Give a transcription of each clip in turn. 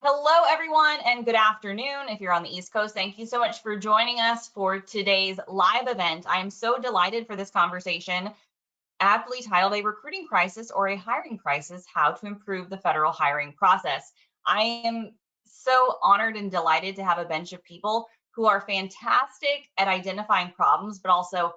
Hello, everyone, and good afternoon. If you're on the East Coast, thank you so much for joining us for today's live event. I am so delighted for this conversation, aptly titled A Recruiting Crisis or a Hiring Crisis, How to Improve the Federal Hiring Process. I am so honored and delighted to have a bench of people who are fantastic at identifying problems, but also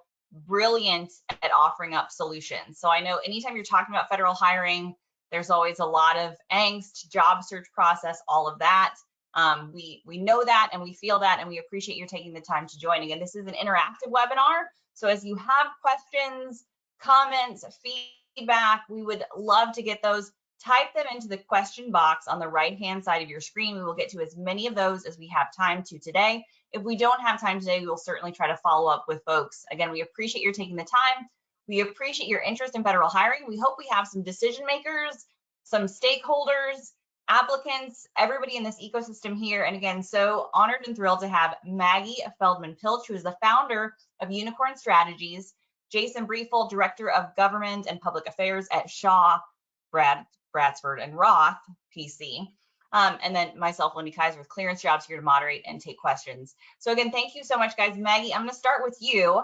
brilliant at offering up solutions. So I know anytime you're talking about federal hiring, there's always a lot of angst, job search process, all of that. We know that and we feel that, and we appreciate you taking the time to join. Again, this is an interactive webinar. So as you have questions, comments, feedback, we would love to get those. Type them into the question box on the right-hand side of your screen. We will get to as many of those as we have time to today. If we don't have time today, we will certainly try to follow up with folks. Again, we appreciate your taking the time. We appreciate your interest in federal hiring. We hope we have some decision makers, some stakeholders, applicants, everybody in this ecosystem here. And again, so honored and thrilled to have Maggie Feldman-Piltch, who is the founder of Unicorn Strategies, Jason Briefel, Director of Government and Public Affairs at Shaw, Bransford, and Roth, PC. And then myself, Lindy Kyzer with ClearanceJobs, here to moderate and take questions. So again, thank you so much, guys. Maggie, I'm going to start with you.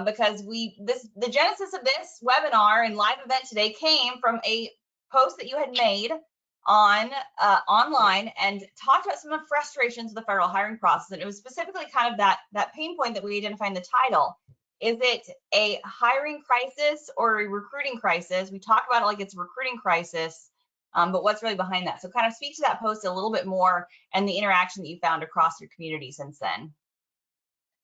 Because the genesis of this webinar and live event today came from a post that you had made on online and talked about some of the frustrations of the federal hiring process. And it was specifically kind of that pain point that we identified in the title. Is it a hiring crisis or a recruiting crisis? We talk about it like it's a recruiting crisis, but what's really behind that? So kind of speak to that post a little bit more and the interaction that you found across your community since then.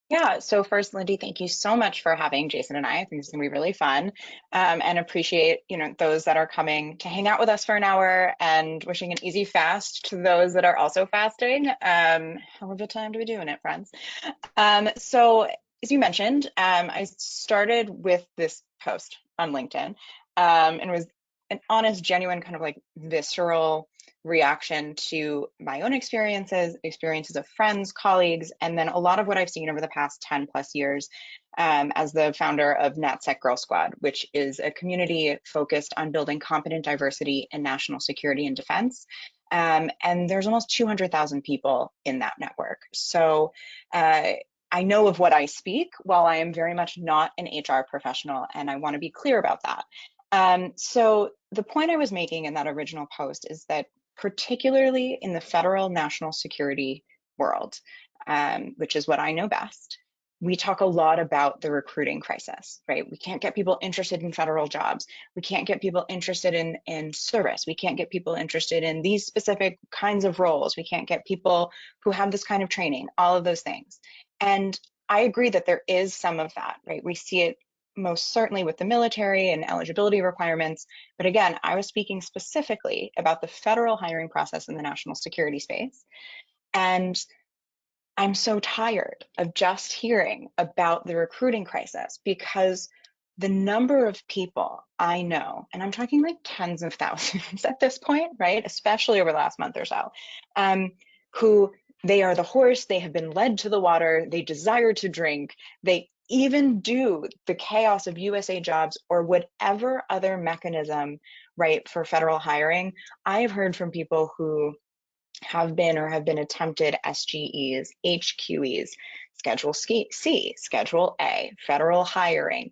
Yeah, so first, Lindy, thank you so much for having Jason and I. I think it's gonna be really fun, and appreciate those that are coming to hang out with us for an hour, and wishing an easy fast to those that are also fasting. Hell of a time to be doing it, friends. So as you mentioned, I started with this post on LinkedIn, and it was an honest, genuine, kind of like visceral reaction to my own experiences of friends, colleagues, and then a lot of what I've seen over the past 10 plus years as the founder of NatSec Girl Squad, which is a community focused on building competent diversity in national security and defense. And there's almost 200,000 people in that network. So I know of what I speak, while I am very much not an HR professional, and I want to be clear about that. So the point I was making in that original post is that particularly in the federal national security world, which is what I know best, we talk a lot about the recruiting crisis, right? We can't get people interested in federal jobs. We can't get people interested in service. We can't get people interested in these specific kinds of roles. We can't get people who have this kind of training, all of those things. And I agree that there is some of that, right? We see it most certainly with the military and eligibility requirements. But again, I was speaking specifically about the federal hiring process in the national security space. And I'm so tired of just hearing about the recruiting crisis, because the number of people I know, and I'm talking like tens of thousands at this point, right? Especially over the last month or so, who they are the horse, they have been led to the water, they desire to drink, they even do the chaos of USA jobs or whatever other mechanism, right, for federal hiring. I have heard from people who have been or have been attempted SGEs, HQEs, Schedule C, Schedule A, federal hiring,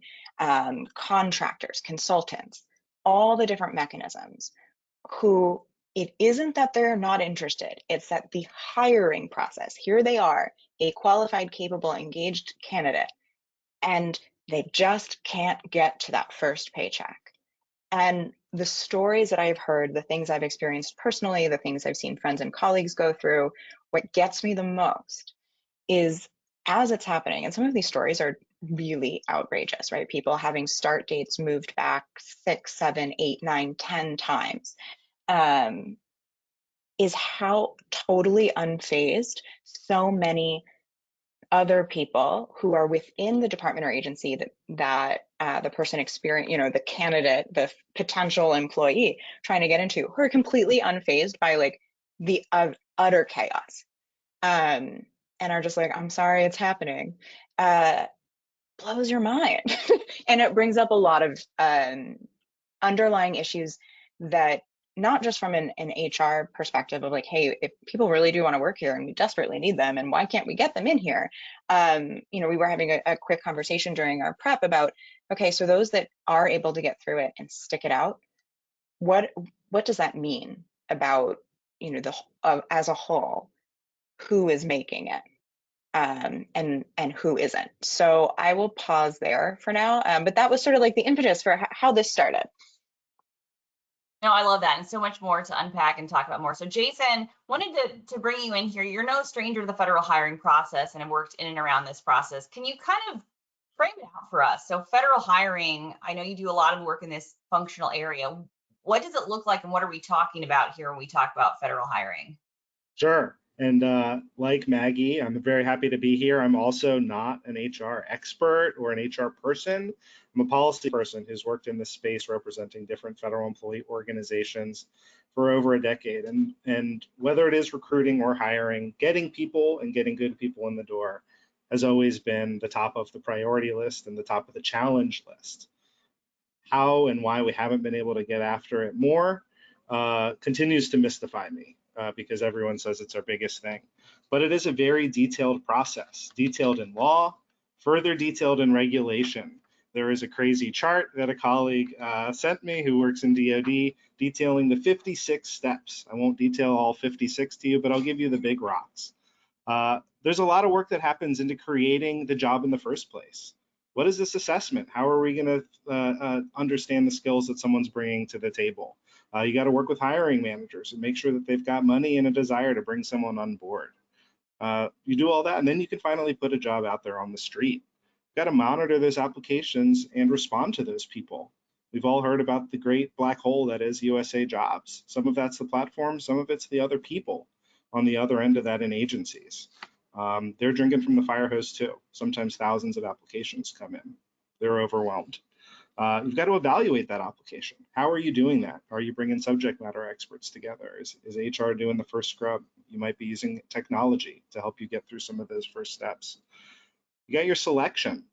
contractors, consultants, all the different mechanisms, who it isn't that they're not interested, it's that the hiring process, here they are, a qualified, capable, engaged candidate, and they just can't get to that first paycheck. And the stories that I've heard, the things I've experienced personally, the things I've seen friends and colleagues go through, what gets me the most is as it's happening, and some of these stories are really outrageous, right? People having start dates moved back 6, 7, 8, 9, 10 times, is how totally unfazed so many other people who are within the department or agency that the person the candidate, the potential employee trying to get into, who are completely unfazed by like the utter chaos, and are just like, I'm sorry, it's happening, blows your mind. And it brings up a lot of underlying issues that not just from an HR perspective of like, hey, if people really do want to work here and we desperately need them, and why can't we get them in here? We were having a quick conversation during our prep about, okay, so those that are able to get through it and stick it out, what does that mean about, as a whole, who is making it? And who isn't. So I will pause there for now. But that was sort of like the impetus for how this started. No, I love that, and so much more to unpack and talk about more. So Jason, wanted to bring you in here. You're no stranger to the federal hiring process and have worked in and around this process. Can you kind of frame it out for us? So federal hiring, I know you do a lot of work in this functional area. What does it look like, and what are we talking about here when we talk about federal hiring? Sure. And like Maggie, I'm very happy to be here. I'm also not an HR expert or an HR person. I'm a policy person who's worked in this space representing different federal employee organizations for over a decade. And whether it is recruiting or hiring, getting people and getting good people in the door has always been the top of the priority list and the top of the challenge list. How and why we haven't been able to get after it more continues to mystify me. Because everyone says it's our biggest thing. But it is a very detailed process, detailed in law, further detailed in regulation. There is a crazy chart that a colleague sent me who works in DoD detailing the 56 steps. I won't detail all 56 to you, but I'll give you the big rocks. There's a lot of work that happens into creating the job in the first place. What is this assessment? How are we going to understand the skills that someone's bringing to the table? You got to work with hiring managers and make sure that they've got money and a desire to bring someone on board. You do all that, and then you can finally put a job out there on the street. You've got to monitor those applications and respond to those people. We've all heard about the great black hole that is USA Jobs. Some of that's the platform, some of it's the other people on the other end of that in agencies. They're drinking from the fire hose too. Sometimes thousands of applications come in. They're overwhelmed. You've got to evaluate that application. How are you doing that? Are you bringing subject matter experts together? Is HR doing the first scrub? You might be using technology to help you get through some of those first steps. You got your selection.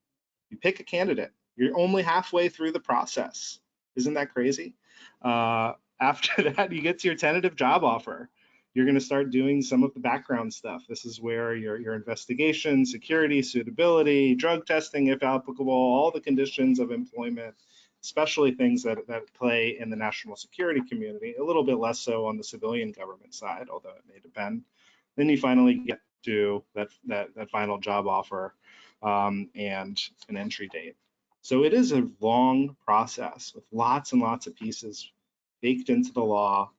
You pick a candidate. You're only halfway through the process. Isn't that crazy? After that, you get to your tentative job offer. You're going to start doing some of the background stuff. This is where your investigation, security, suitability, drug testing, if applicable, all the conditions of employment, especially things that play in the national security community, a little bit less so on the civilian government side, although it may depend. Then you finally get to that final job offer and an entry date. So it is a long process with lots and lots of pieces baked into the law,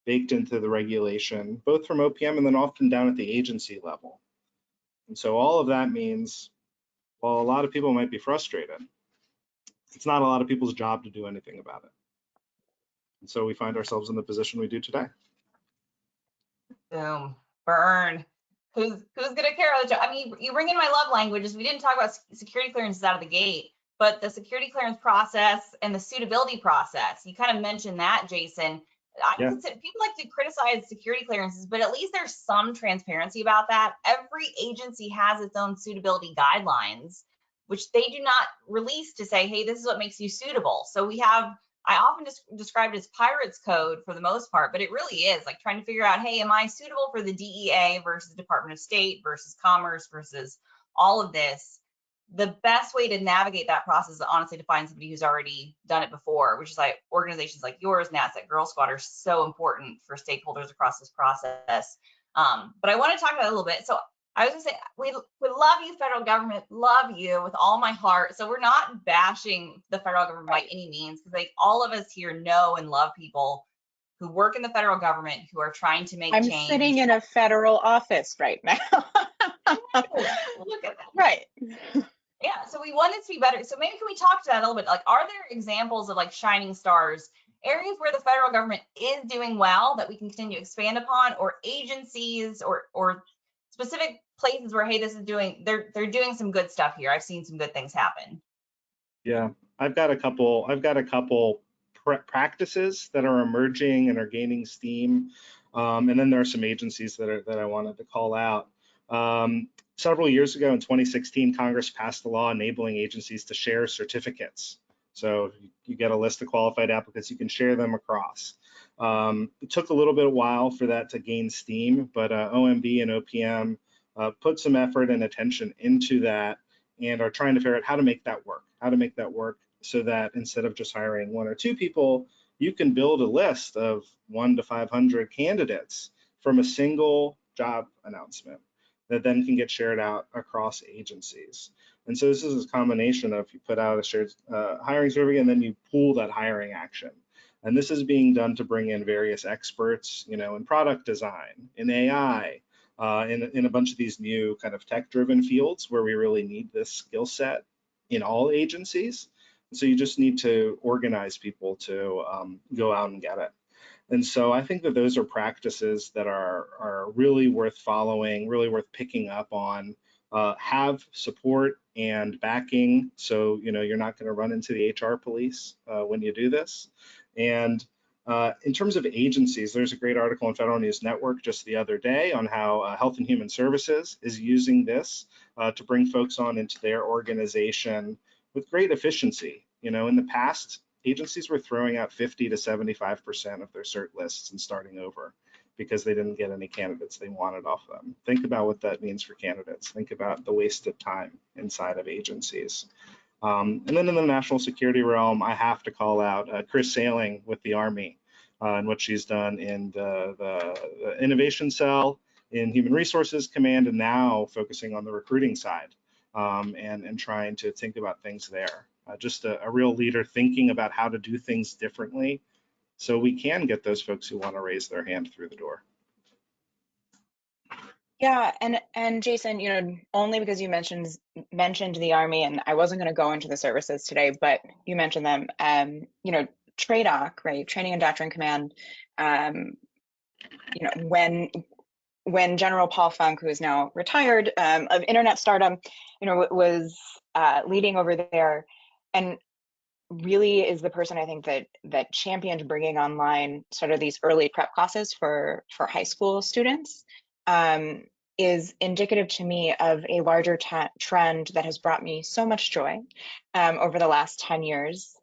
baked into the regulation, both from OPM and then often down at the agency level. And so all of that means, while a lot of people might be frustrated, it's not a lot of people's job to do anything about it. And so we find ourselves in the position we do today. Boom, burn. Who's gonna care about the job? I mean, you bring in my love languages. We didn't talk about security clearances out of the gate, but the security clearance process and the suitability process, you kind of mentioned that, Jason. People like to criticize security clearances, but at least there's some transparency about that. Every agency has its own suitability guidelines, which they do not release to say, hey, this is what makes you suitable. So we have, I often describe it as pirates code for the most part, but it really is like trying to figure out, hey, am I suitable for the DEA versus Department of State versus Commerce versus all of this? The best way to navigate that process is honestly to find somebody who's already done it before, which is like organizations like yours, NASDAQ, Girl Squad are so important for stakeholders across this process. But I want to talk about it a little bit. So I was gonna say, we love you, federal government, love you with all my heart. So we're not bashing the federal government by any means, because like all of us here know and love people who work in the federal government who are trying to make change. I'm sitting in a federal office right now. Look at that. Right. Yeah, so we want it to be better. So maybe can we talk to that a little bit? Like, are there examples of like shining stars, areas where the federal government is doing well that we can continue to expand upon, or agencies or specific places where, hey, this is doing, they're doing some good stuff here. I've seen some good things happen. Yeah, I've got a couple practices that are emerging and are gaining steam. And then there are some agencies that I wanted to call out. Several years ago in 2016, Congress passed a law enabling agencies to share certificates. So you get a list of qualified applicants, you can share them across. It took a little bit of while for that to gain steam, but OMB and OPM put some effort and attention into that and are trying to figure out how to make that work, so that instead of just hiring 1 or 2 people, you can build a list of 1 to 500 candidates from a single job announcement that then can get shared out across agencies. And so this is a combination of, you put out a shared hiring survey and then you pool that hiring action. And this is being done to bring in various experts, in product design, in AI, in a bunch of these new kind of tech-driven fields where we really need this skill set in all agencies. So you just need to organize people to go out and get it. And so I think that those are practices that are really worth following, really worth picking up on. Have support and backing, so you're not going to run into the HR police when you do this. And in terms of agencies, there's a great article in Federal News Network just the other day on how Health and Human Services is using this to bring folks on into their organization with great efficiency. In the past, agencies were throwing out 50 to 75% of their cert lists and starting over because they didn't get any candidates they wanted off them. Think about what that means for candidates. Think about the wasted time inside of agencies. And then in the national security realm, I have to call out Chris Sailing with the Army and what she's done in the innovation cell, in Human Resources Command, and now focusing on the recruiting side and trying to think about things there. Just a real leader thinking about how to do things differently so we can get those folks who want to raise their hand through the door. Yeah, and Jason, only because you mentioned the Army, and I wasn't going to go into the services today, but you mentioned them. TRADOC, right, Training and Doctrine Command. When General Paul Funk, who is now retired of Internet Stardom, was leading over there, and really is the person I think that championed bringing online sort of these early prep classes for high school students, is indicative to me of a larger trend that has brought me so much joy over the last 10 years,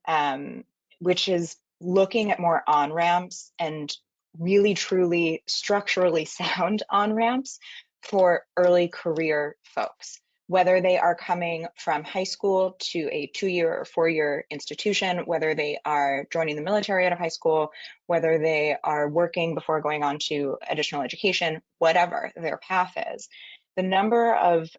which is looking at more on-ramps and really truly structurally sound on-ramps for early career folks, whether they are coming from high school to a 2-year or 4-year institution, whether they are joining the military out of high school, whether they are working before going on to additional education, whatever their path is. The number of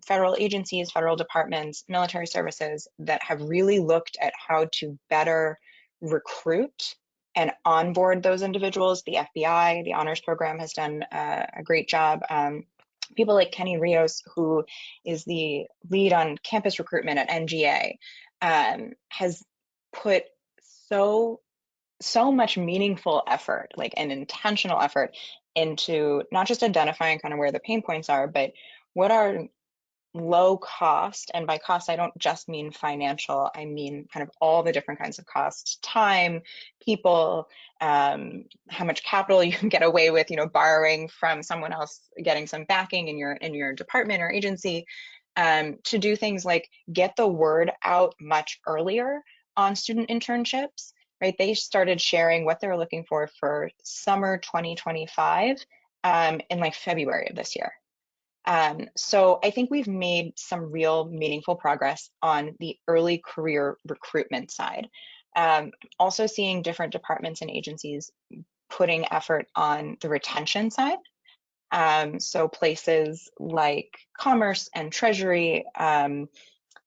federal agencies, federal departments, military services that have really looked at how to better recruit and onboard those individuals. The FBI, the honors program has done a great job. People like Kenny Rios, who is the lead on campus recruitment at NGA, has put so much meaningful effort, like an intentional effort, into not just identifying kind of where the pain points are, but what are low cost, and by cost I don't just mean financial, I mean kind of all the different kinds of costs: time, people, how much capital you can get away with, borrowing from someone else, getting some backing in your department or agency, to do things like get the word out much earlier on student internships, right? They started sharing what they were looking for summer 2025 in like February of this year. So I think we've made some real meaningful progress on the early career recruitment side. Also seeing different departments and agencies putting effort on the retention side. So places like Commerce and Treasury,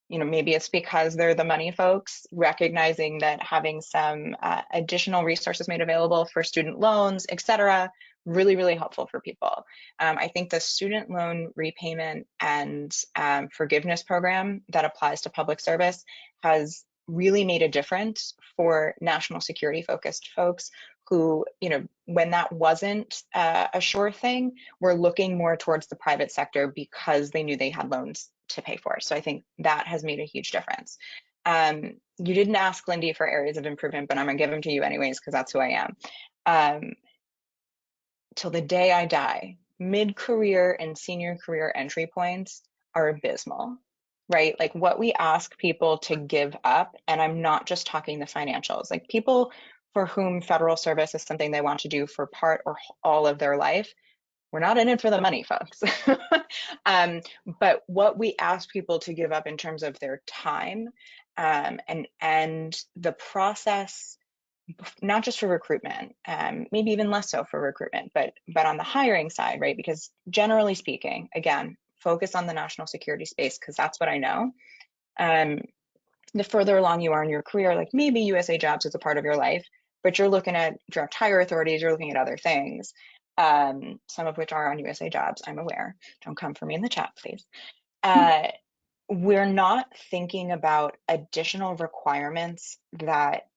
maybe it's because they're the money folks, recognizing that having some additional resources made available for student loans, et cetera, really, really helpful for people. I think the student loan repayment and forgiveness program that applies to public service has really made a difference for national security focused folks who, when that wasn't a sure thing, were looking more towards the private sector because they knew they had loans to pay for. So I think that has made a huge difference. You didn't ask Lindy for areas of improvement, but I'm gonna give them to you anyways, because that's who I am. Till the day I die, mid-career and senior career entry points are abysmal, right? Like what we ask people to give up, and I'm not just talking the financials, like people for whom federal service is something they want to do for part or all of their life, we're not in it for the money, folks. But what we ask people to give up in terms of their time and the process, not just for recruitment, maybe even less so for recruitment, but on the hiring side, right? Because generally speaking, again, focus on the national security space, because that's what I know. The further along you are in your career, like maybe USA Jobs is a part of your life, but you're looking at direct hire authorities, you're looking at other things, some of which are on USA Jobs, I'm aware. Don't come for me in the chat, please. We're not thinking about additional requirements that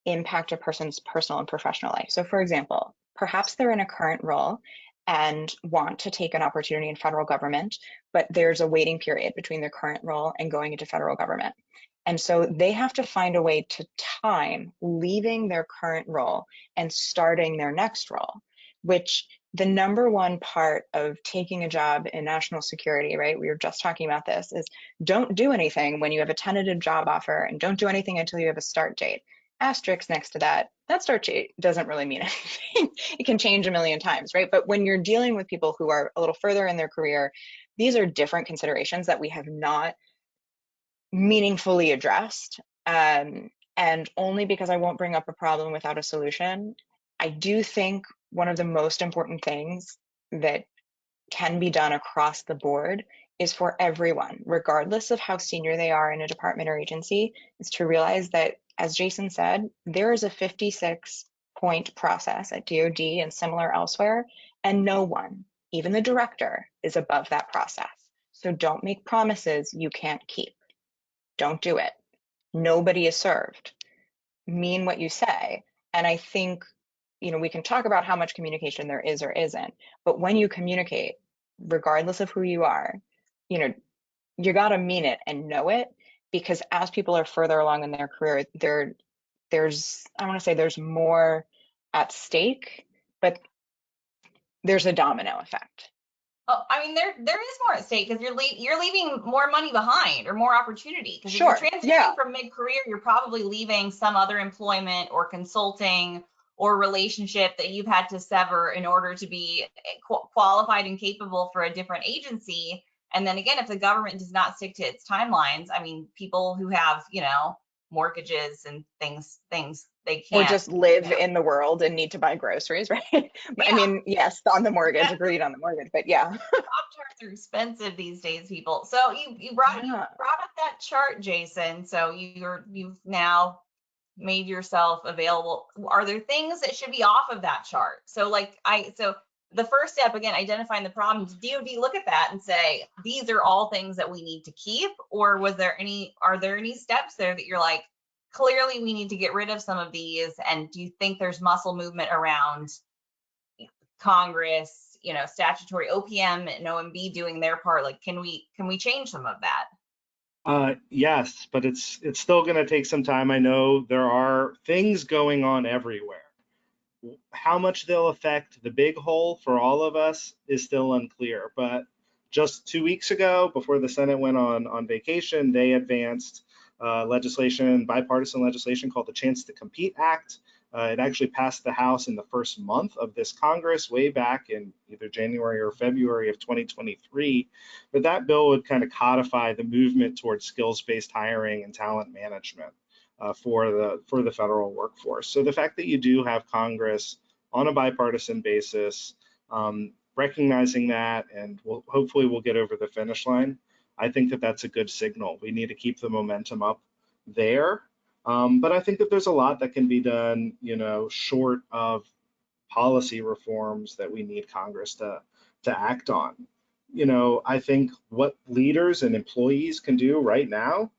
impact a person's personal and professional life. So for example, perhaps they're in a current role and want to take an opportunity in federal government, but there's a waiting period between their current role and going into federal government. And so they have to find a way to time leaving their current role and starting their next role, which the number one part of taking a job in national security, right? We were just talking about this, is don't do anything when you have a tentative job offer and don't do anything until you have a start date. Asterisk next to that, that start date doesn't really mean anything. It can change a million times, right? But when you're dealing with people who are a little further in their career, these are different considerations that we have not meaningfully addressed. And only because I won't bring up a problem without a solution, I do think one of the most important things that can be done across the board is for everyone, regardless of how senior they are in a department or agency, is to realize that, as Jason said, there is a 56-point process at DoD and similar elsewhere, and no one, even the director, is above that process. So don't make promises you can't keep. Don't do it. Nobody is served. Mean what you say. And I think, we can talk about how much communication there is or isn't, but when you communicate, regardless of who you are, you got to mean it and know it, because as people are further along in their career, there's more at stake, but there's a domino effect. Oh, I mean, there is more at stake because you're leaving more money behind or more opportunity. Because Sure. If you're transitioning from mid-career, you're probably leaving some other employment or consulting or relationship that you've had to sever in order to be qualified and capable for a different agency. And then again, if the government does not stick to its timelines, I mean, people who have, mortgages and things they can't. Or just live in the world and need to buy groceries, right? Yeah. I mean, yes, on the mortgage, agreed on the mortgage, but yeah. Pop-Tarts are expensive these days, people. So you brought up that chart, Jason. So you've now made yourself available. Are there things that should be off of that chart? So the first step, again, identifying the problems, DoD look at that and say, these are all things that we need to keep? Or are there any steps there that you're like, clearly we need to get rid of some of these? And do you think there's muscle movement around Congress, statutory OPM and OMB doing their part? Like, can we change some of that? Yes, but it's still going to take some time. I know there are things going on everywhere. How much they'll affect the big whole for all of us is still unclear. But just 2 weeks ago, before the Senate went on vacation, they advanced bipartisan legislation called the Chance to Compete Act. It actually passed the House in the first month of this Congress, way back in either January or February of 2023. But that bill would kind of codify the movement towards skills-based hiring and talent management for the federal workforce. So the fact that you do have Congress on a bipartisan basis, recognizing that, and hopefully we'll get over the finish line, I think that that's a good signal. We need to keep the momentum up there. But I think that there's a lot that can be done, short of policy reforms that we need Congress to act on. I think what leaders and employees can do right now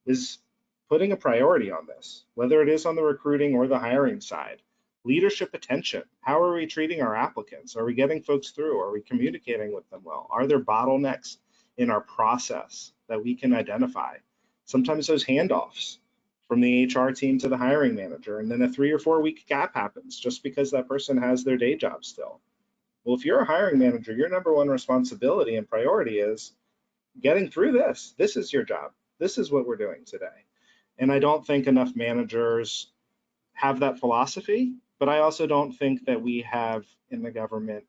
is putting a priority on this, whether it is on the recruiting or the hiring side. Leadership attention. How are we treating our applicants? Are we getting folks through? Are we communicating with them well? Are there bottlenecks in our process that we can identify? Sometimes those handoffs from the HR team to the hiring manager, and then a 3 or 4 week gap happens just because that person has their day job still. Well, if you're a hiring manager, your number one responsibility and priority is getting through this. This is your job. This is what we're doing today. And I don't think enough managers have that philosophy, but I also don't think that we have in the government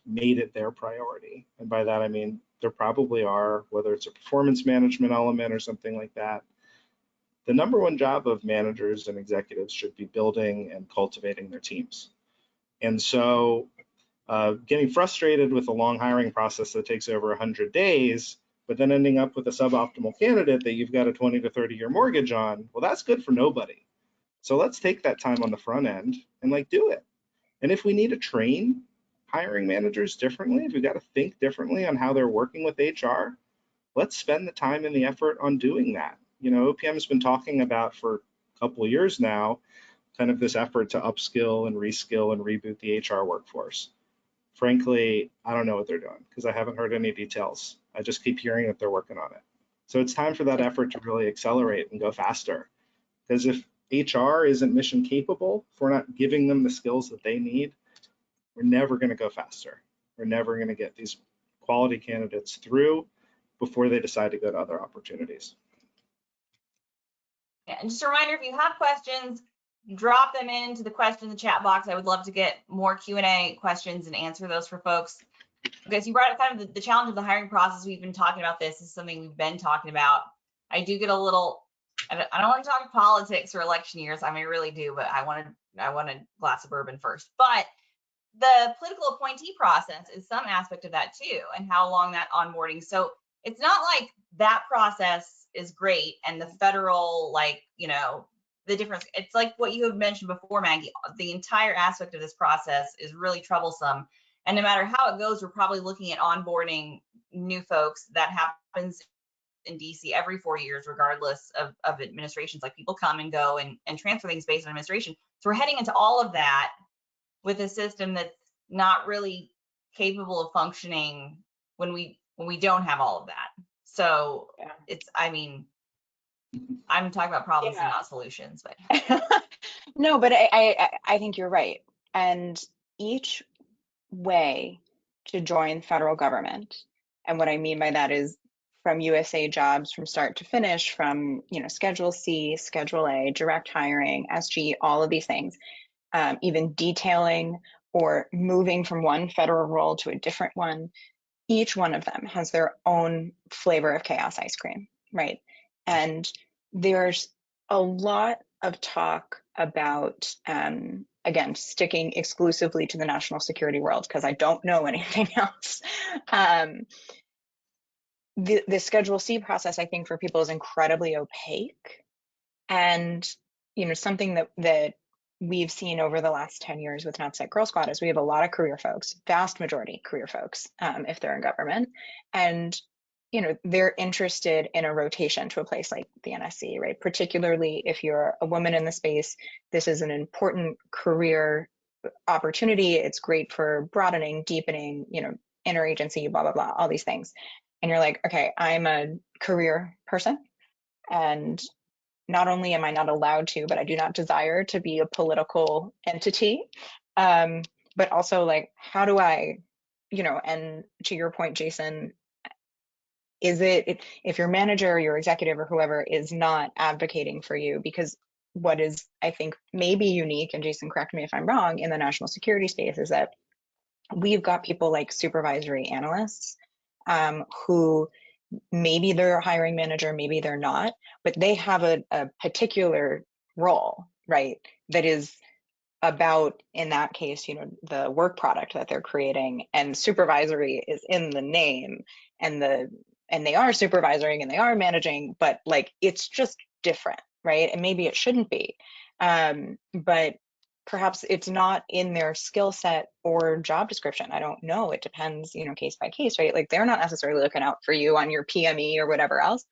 made it their priority. And by that, I mean, there probably are, whether it's a performance management element or something like that. The number one job of managers and executives should be building and cultivating their teams. And so getting frustrated with a long hiring process that takes over 100 days, but then ending up with a suboptimal candidate that you've got a 20 to 30-year mortgage on, well, that's good for nobody. So let's take that time on the front end and like do it. And if we need to train hiring managers differently, if we've got to think differently on how they're working with HR, let's spend the time and the effort on doing that. You know, OPM has been talking about for a couple of years now, kind of this effort to upskill and reskill and reboot the HR workforce. Frankly, I don't know what they're doing because I haven't heard any details. I just keep hearing that they're working on it. So it's time for that effort to really accelerate and go faster. Because if HR isn't mission capable, if we're not giving them the skills that they need, we're never going to go faster. We're never going to get these quality candidates through before they decide to go to other opportunities. Yeah, and just a reminder, if you have questions, drop them into the question in the chat box. I would love to get more Q&A questions and answer those for folks. Because you brought up kind of the challenge of the hiring process. We've been talking about this. This is something we've been talking about. I do get a little, I don't want to talk politics or election years. I mean, I really do, but I want a glass of bourbon first. But the political appointee process is some aspect of that too, and how long that onboarding. So it's not like that process is great and the federal, like, you know, the difference. It's like what you have mentioned before, Maggie. The entire aspect of this process is really troublesome. And no matter how it goes, we're probably looking at onboarding new folks. That happens in DC every 4 years, regardless of administrations. Like, people come and go and transfer things based on administration. So we're heading into all of that with a system that's not really capable of functioning when we don't have all of that. So yeah. It's, I mean, I'm talking about problems and not solutions, but no, but I think you're right. And each way to join federal government, and what I mean by that is from USA Jobs from start to finish, from, you know, Schedule C, Schedule A, direct hiring, SG, all of these things, even detailing or moving from one federal role to a different one, each one of them has their own flavor of chaos ice cream, right? And there's a lot of talk about, again, sticking exclusively to the national security world, because I don't know anything else. The Schedule C process, I think, for people is incredibly opaque. And, you know, something that we've seen over the last 10 years with NAPSEC Girl Squad is we have a lot of career folks, vast majority career folks, if they're in government. And, you know, they're interested in a rotation to a place like the NSC, right? Particularly if you're a woman in the space, this is an important career opportunity. It's great for broadening, deepening, you know, interagency, blah, blah, blah, all these things. And you're like, okay, I'm a career person, and not only am I not allowed to, but I do not desire to be a political entity. But also, like, how do I, you know, and to your point, Jason, is it, if your manager or your executive or whoever is not advocating for you, because what is, I think, maybe unique, and Jason, correct me if I'm wrong, in the national security space is that we've got people like supervisory analysts who maybe they're a hiring manager, maybe they're not, but they have a particular role, right? That is about, in that case, you know, the work product that they're creating, and supervisory is in the name, and they are supervising and they are managing, but like, it's just different, right? And maybe it shouldn't be, but perhaps it's not in their skill set or job description. I don't know. It depends, you know, case by case, right? Like, they're not necessarily looking out for you on your PME or whatever else.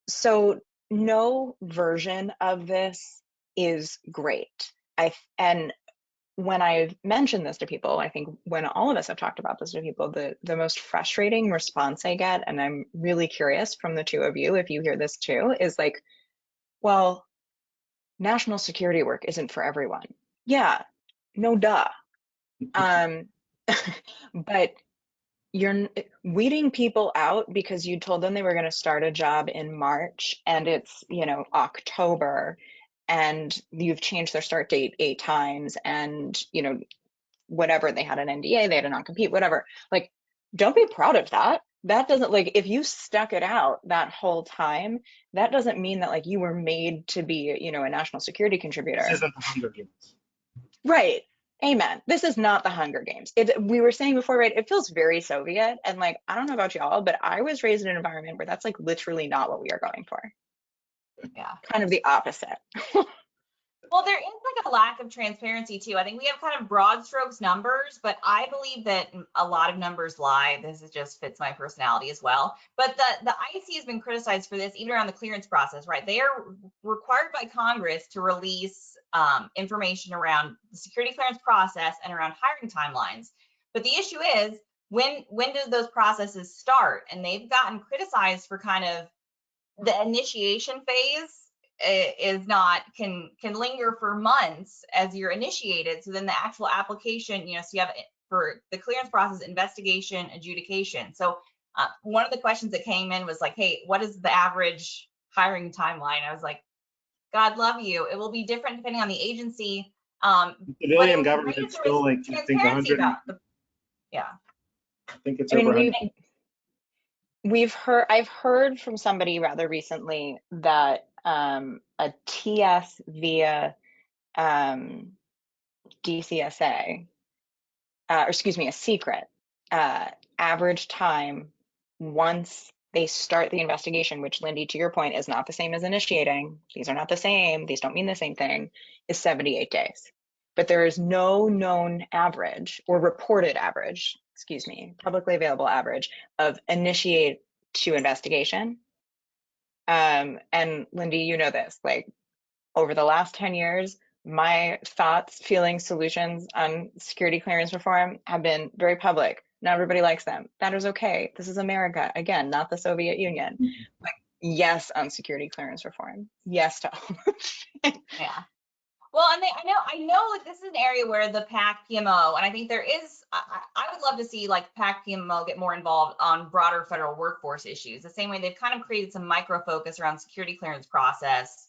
So no version of this is great. And when I've mentioned this to people, I think when all of us have talked about this to people, the most frustrating response I get, and I'm really curious from the two of you, if you hear this too, is like, well, national security work isn't for everyone. Yeah, no duh. But you're weeding people out because you told them they were going to start a job in March and it's, you know, October, and you've changed their start date 8 times, and whatever, they had an NDA, they had a non-compete, whatever. Like, don't be proud of that. That doesn't, like, if you stuck it out that whole time, that doesn't mean that like you were made to be, a national security contributor. This isn't the Hunger Games. Right. Amen. This is not the Hunger Games. We were saying before, right? It feels very Soviet. And like, I don't know about y'all, but I was raised in an environment where that's like literally not what we are going for. Yeah. Kind of the opposite. Well, there is like a lack of transparency too. I think we have kind of broad strokes numbers, but I believe that a lot of numbers lie. This is just fits my personality as well. But the IC has been criticized for this, even around the clearance process, right? They are required by Congress to release information around the security clearance process and around hiring timelines. But the issue is, when do those processes start? And they've gotten criticized for kind of the initiation phase is not can linger for months as you're initiated. So then the actual application, so you have for the clearance process, investigation, adjudication. So one of the questions that came in was like, hey, what is the average hiring timeline? I was like, God love you. It will be different depending on the agency. Civilian government still, like, I think 100. Yeah. I think it's I mean, over 100. I've heard from somebody rather recently that a TS via DCSA, or excuse me, a secret, average time once they start the investigation, which, Lindy, to your point, is not the same as initiating. These are not the same. These don't mean the same thing, is 78 days. But there is no known average or reported average, excuse me, publicly available average of initiate to investigation. And Lindy, you know this, like, over the last 10 years, my thoughts, feelings, solutions on security clearance reform have been very public. Not everybody likes them. That is okay. This is America. Again, not the Soviet Union. Like, yes on security clearance reform. Yes to all of it. Yeah. Well, and I know like this is an area where the PAC PMO, and I think there is, I would love to see like PAC PMO get more involved on broader federal workforce issues. The same way they've kind of created some micro focus around security clearance process.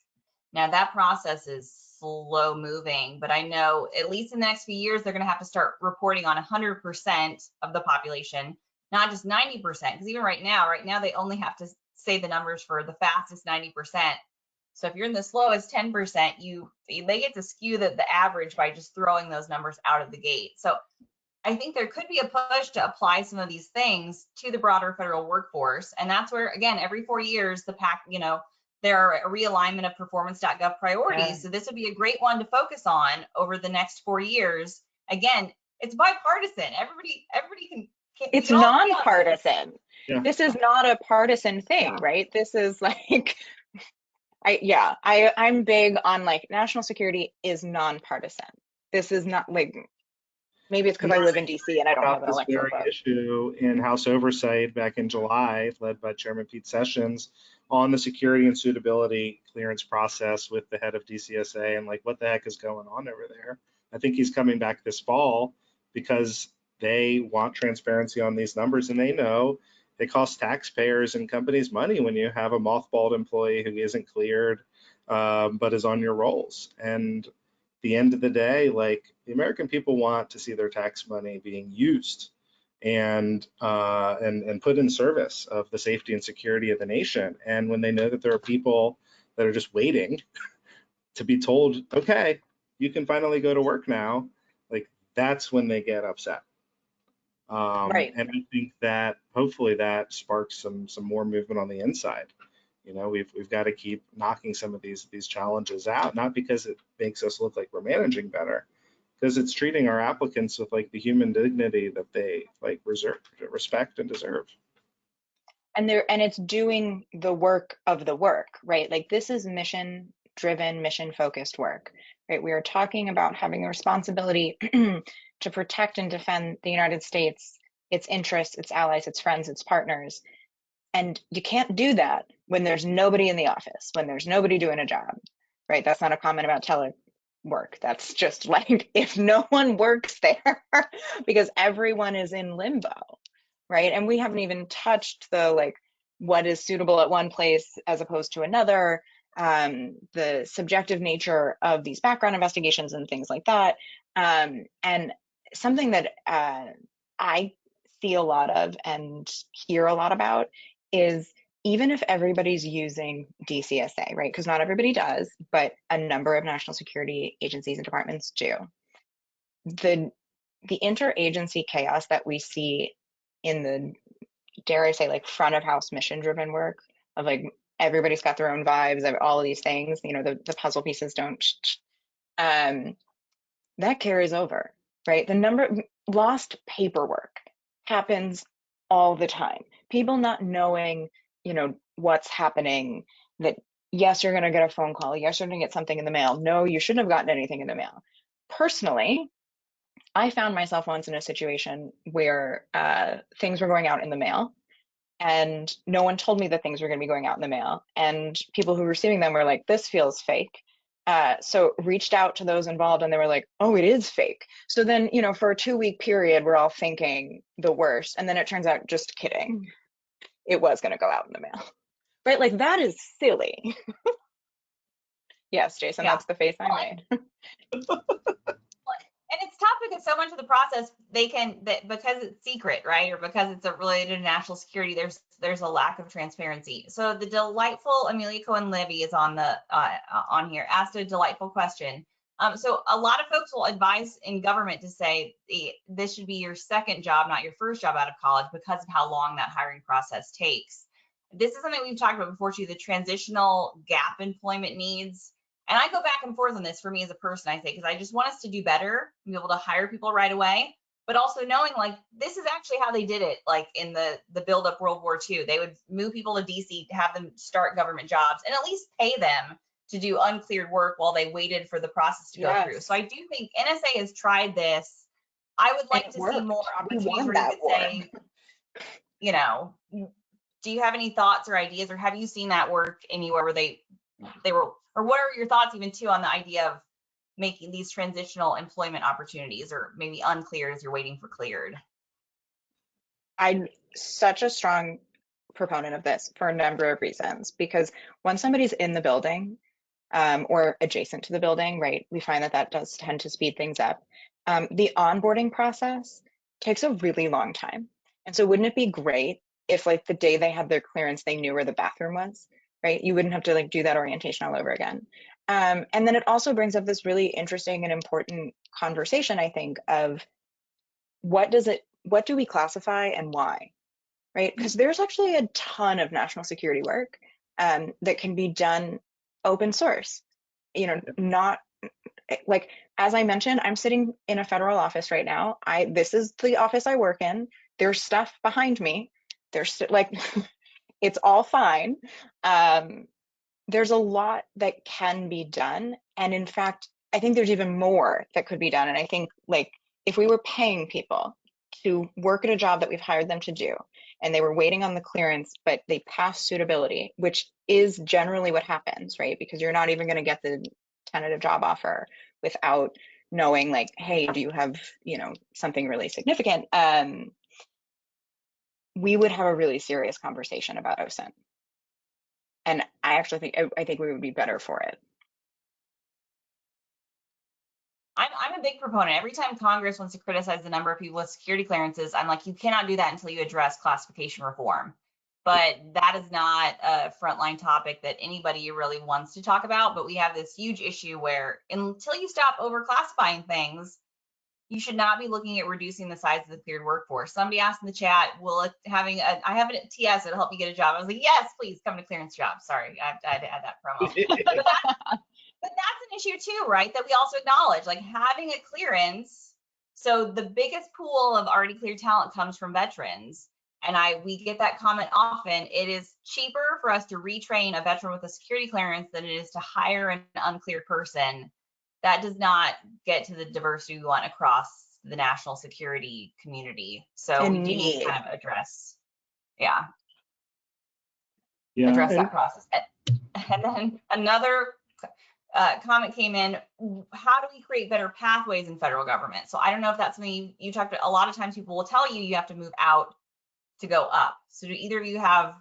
Now that process is slow moving, but I know at least in the next few years, they're going to have to start reporting on 100% of the population, not just 90%, because even right now they only have to say the numbers for the fastest 90%. So if you're in the slowest 10%, they get to skew the average by just throwing those numbers out of the gate. So I think there could be a push to apply some of these things to the broader federal workforce. And that's where, again, every 4 years, the PAC, there are a realignment of performance.gov priorities. Yeah. So this would be a great one to focus on over the next 4 years. Again, it's bipartisan. Everybody can it's nonpartisan. Yeah. This is not a partisan thing, right? This is like, I'm big on like national security is nonpartisan. This is not like, maybe it's because I live in DC and I don't have an electoral vote. Issue in House Oversight back in July, led by Chairman Pete Sessions, on the security and suitability clearance process with the head of DCSA, and like, what the heck is going on over there? I think he's coming back this fall because they want transparency on these numbers, and they know it costs taxpayers and companies money when you have a mothballed employee who isn't cleared but is on your rolls. And at the end of the day, like, the American people want to see their tax money being used and put in service of the safety and security of the nation. And when they know that there are people that are just waiting to be told, okay, you can finally go to work now, like, that's when they get upset. Right. And I think that hopefully that sparks some more movement on the inside. We've got to keep knocking some of these challenges out, not because it makes us look like we're managing better, because it's treating our applicants with like the human dignity that they like respect and deserve. And it's doing the work of the work, right? Like, this is mission-driven, mission-focused work, right? We are talking about having the responsibility to protect and defend the United States, its interests, its allies, its friends, its partners. And you can't do that when there's nobody in the office, when there's nobody doing a job, right? That's not a comment about telework. That's just like, if no one works there because everyone is in limbo, right? And we haven't even touched the, like, what is suitable at one place as opposed to another. the subjective nature of these background investigations and things like that. And something that I see a lot of and hear a lot about is, even if everybody's using DCSA, right? Because not everybody does, but a number of national security agencies and departments do. The interagency chaos that we see in the, dare I say, like front of house mission driven work of like everybody's got their own vibes of all of these things, you know, the puzzle pieces don't, that carries over, right? The number lost paperwork happens all the time. People not knowing, you know, what's happening, that yes, you're going to get a phone call. Yes, you're going to get something in the mail. No, you shouldn't have gotten anything in the mail. Personally, I found myself once in a situation where things were going out in the mail and no one told me that things were going to be going out in the mail. And people who were receiving them were like, this feels fake. So reached out to those involved and they were like, oh, it is fake. So then, you know, for a 2-week period, we're all thinking the worst. And then it turns out, just kidding, it was going to go out in the mail, right? Like, that is silly. Yes, Jason, Yeah. that's the face I made. And it's tough because so much of the process because it's secret, right, or because it's related to national security, there's a lack of transparency. So the delightful Amelia Cohen-Levy is on here, asked a delightful question. So a lot of folks will advise in government to say this should be your second job, not your first job out of college, because of how long that hiring process takes. This is something we've talked about before too, the transitional gap employment needs. And I go back and forth on this for me as a person, I think, because I just want us to do better, be able to hire people right away, but also knowing like this is actually how they did it, like in the build up World War II. They would move people to DC to have them start government jobs and at least pay them to do uncleared work while they waited for the process to go through. So I do think NSA has tried this. I would like to see more opportunities where you could say, you know, do you have any thoughts or ideas, or have you seen that work anywhere where they were, or what are your thoughts even too on the idea of making these transitional employment opportunities, or maybe uncleared as you're waiting for cleared? I'm such a strong proponent of this for a number of reasons, because when somebody's in the building or adjacent to the building, right, we find that does tend to speed things up. The onboarding process takes a really long time. And so wouldn't it be great if like the day they had their clearance, they knew where the bathroom was, right? You wouldn't have to like do that orientation all over again. And then it also brings up this really interesting and important conversation, I think, of what do we classify and why, right? Because there's actually a ton of national security work that can be done open source, you know, not like, as I mentioned, I'm sitting in a federal office right now. This is the office I work in. There's stuff behind me. There's like, it's all fine. There's a lot that can be done. And in fact, I think there's even more that could be done. And I think like, if we were paying people to work at a job that we've hired them to do, and they were waiting on the clearance, but they passed suitability, which is generally what happens, right? Because you're not even going to get the tentative job offer without knowing like, hey, do you have, you know, something really significant? We would have a really serious conversation about OSINT. And I actually think we would be better for it. I'm a big proponent. Every time Congress wants to criticize the number of people with security clearances, I'm like, you cannot do that until you address classification reform. But that is not a frontline topic that anybody really wants to talk about. But we have this huge issue where until you stop overclassifying things, you should not be looking at reducing the size of the cleared workforce. Somebody asked in the chat, I have a TS that'll help me get a job. I was like, yes, please come to ClearanceJobs. Sorry, I had to add that promo. But that's an issue too, right? That we also acknowledge, like having a clearance. So the biggest pool of already cleared talent comes from veterans. And we get that comment often. It is cheaper for us to retrain a veteran with a security clearance than it is to hire an uncleared person. That does not get to the diversity we want across the national security community. So we do need to kind of address that process. And then another comment came in, how do we create better pathways in federal government? So I don't know if that's something you talked about. A lot of times people will tell you have to move out to go up. So do either of you have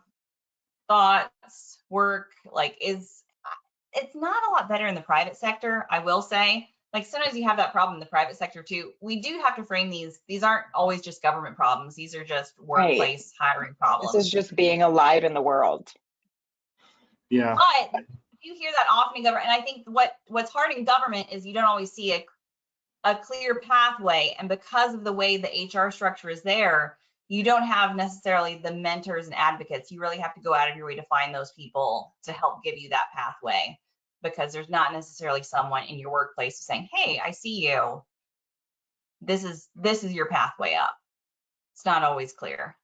thoughts, work, like it's not a lot better in the private sector, I will say. Like sometimes you have that problem in the private sector too. We do have to frame these aren't always just government problems. These are just Right. workplace hiring This is problems. just being alive in the world. Yeah. But you hear that often in government, and I think what's hard in government is you don't always see a clear pathway, and because of the way the HR structure is there, you don't have necessarily the mentors and advocates. You really have to go out of your way to find those people to help give you that pathway, because there's not necessarily someone in your workplace saying, hey, I see you, this is your pathway up. It's not always clear.